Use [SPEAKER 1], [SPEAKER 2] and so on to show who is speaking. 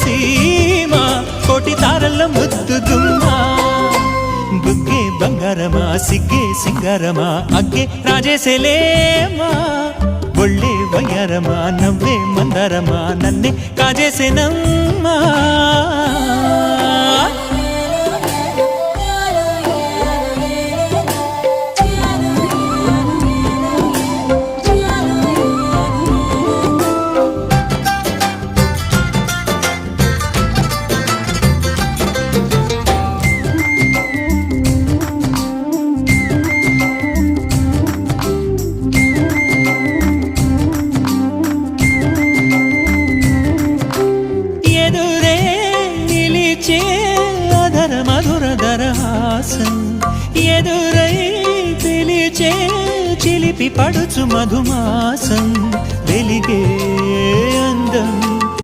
[SPEAKER 1] సీమ కోటి తారల్ల ముద్దు దుమ్మా బుగ్గే బంగారమా సిగ్గే సింగారమా అగ్గే రాజేసేలేమా ఒళ్ళే వయ్యారమా నవ్వే మందారమా నన్నే కాజేసేనమ్మా ఎదురై పిలిచే చిలిపి పడుచు మధుమాసం వెలిగే అందం